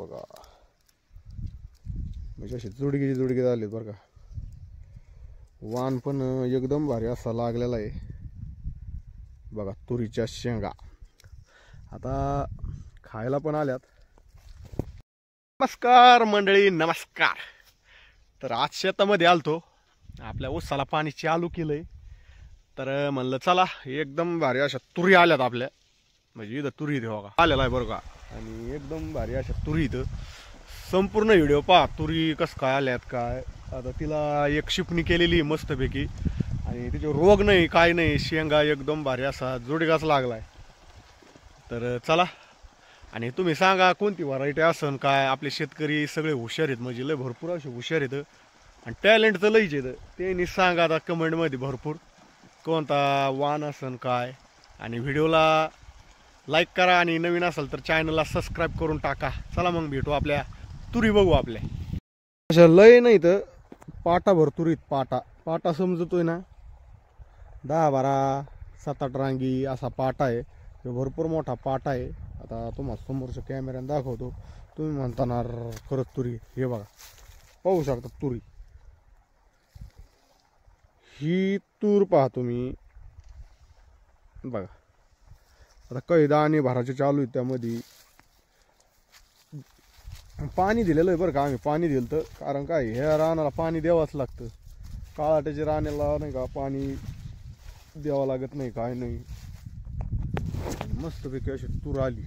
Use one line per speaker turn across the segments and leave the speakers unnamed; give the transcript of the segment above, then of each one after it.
बघा, म्हणजे असे जुडगी झाले बरं का. वाण पण एकदम भारी असा लागलेला आहे बघा. तुरीच्या शेंगा आता खायला पण आल्यात. नमस्कार मंडळी, नमस्कार. तर आज शेतामध्ये आलतो, आपल्या ऊसाला पाणी चालू केलंय. तर म्हणलं चला एकदम भारी अशा तुरी आल्यात आपल्या, म्हणजे इथं तुरी इथे बघा आलेला आहे बरं का. आणि एकदम भारी अशा तुरी इथं. संपूर्ण व्हिडिओ पहा, तुरी कसं काय आल्यात काय. आता तिला एक शिपणी केलेली मस्तपैकी, आणि तिचे रोग नाही काय नाही. शेंगा एकदम भारी असा जोडीगाच लागलाय. तर चला, आणि तुम्ही सांगा कोणती व्हरायटी असन काय. आपले शेतकरी सगळे हुशार आहेत, म्हणजे लय भरपूर असे हुशार आहेत आणि टॅलेंट तर लईच येतं. त्यांनी सांगा आता कमेंटमध्ये भरपूर कोणता वाण असन काय. आणि व्हिडिओला लाईक करा, आणि नवीन असेल तर चॅनलला सबस्क्राईब करून टाका. चला मग भेटू आपल्या तुरी बघू आपल्या. अशा लय नाही तर पाटा भर तुरीत. पाटा समजतोय ना, 10-12 7-8 रांगी असा पाटा आहे. भरपूर मोठा पाटा आहे. आता तुम्हाला समोरच्या कॅमेऱ्याने दाखवतो. तुम्ही म्हणताना खरंच तुरी. हे बघा, पाहू शकता तुरी. ही तूर पहा तुम्ही बघा. आता काही दाणे भराचे चालू आहेत. त्यामध्ये पाणी दिलेलं आहे बरं का. आम्ही पाणी दिलं तर, कारण काय ह्या रानाला पाणी द्यावंच लागतं. काळाट्याच्या रानाला नाही का पाणी द्यावं लागत नाही काय नाही. मस्तपैकी अशी तूर आली.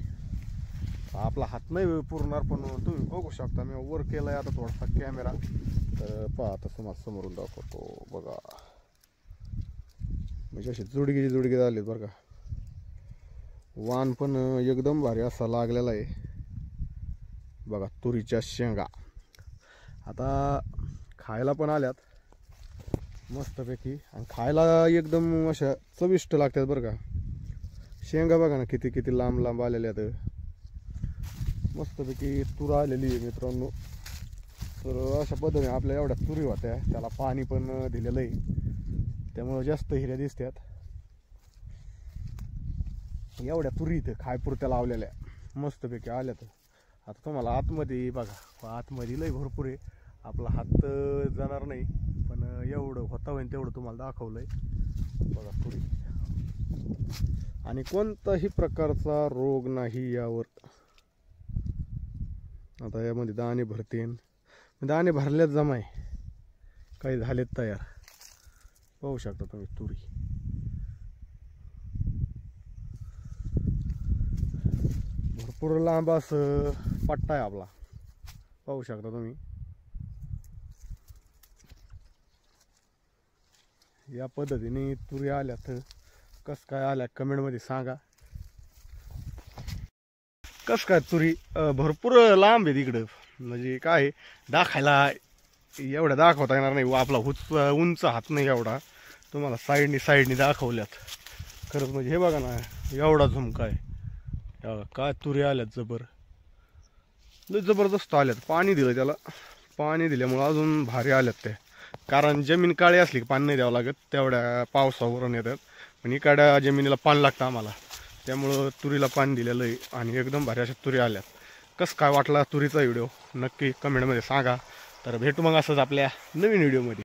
आपला हात नाही पुरणार, पण तुम्ही बघू शकता. मी वर केलाय आता थोडासा कॅमेरा, तर पहा आता तुम्हाला समोरून दाखवतो बघा. म्हणजे असे जुडगी झाले बरं का. वाण पण एकदम भारी असा लागलेला आहे बघा. तुरीच्या शेंगा आता खायला पण आल्यात मस्तपैकी, आणि खायला एकदम अशा चविष्ट लागतात बरं का. शेंगा बघा ना किती लांब लांब आलेल्या आहेत. मस्तपैकी तूर आलेली आहे मित्रांनो. तर अशा पद्धतीने आपल्या एवढ्या तुरी होत्या. त्याला पाणी पण दिलेलं आहे, त्यामुळं जास्त हिऱ्या दिसतात. एवढ्या तुरी इथं खायपुरत्या लावलेल्या मस्तपैकी आल्यात. आता तुम्हाला आतमध्ये बघा, आतमध्ये लय भरपूर आहे. आपला हात जाणार नाही, पण एवढं होता होईन तेवढं तुम्हाला दाखवलंय बघा तुरी. आणि कोणताही प्रकारचा रोग नाही यावर. आता यामध्ये दाणे भरते, दाणे भरल्यात जमाय काही झालेत तयार. पाहू शकता तुम्ही तुरी. भरपूर लांब असं पट्टा आहे आपला, पाहू शकता तुम्ही. या पद्धतीने तुरी आल्यात. कस काय आल्या कमेंटमध्ये सांगा. कस काय तुरी भरपूर लांब आहे तिकडं, म्हणजे काय दाखायला एवढं दाखवता येणार नाही. आपला उंच हात नाही एवढा. तुम्हाला साईडनी दाखवल्यात. खरंच म्हणजे हे बघा ना, एवढा झुमका आहे. काय तुरी आल्यात लय जबरदस्त आल्यात. पाणी दिलं त्याला, पाणी दिल्यामुळं अजून भारी आल्यात ते. कारण जमीन काळी असली की पाणी नाही द्यावं लागत, तेवढ्या पावसावरून येतात. पण इकडच्या जमिनीला पाणी लागतं आम्हाला, त्यामुळं तुरीला पाणी दिलेलं आहे. आणि एकदम भारी अशा तुरी आल्यात. कसं काय वाटला तुरीचा व्हिडिओ नक्की कमेंटमध्ये सांगा. तर भेटू मग असंच आपल्या नवीन व्हिडिओमध्ये.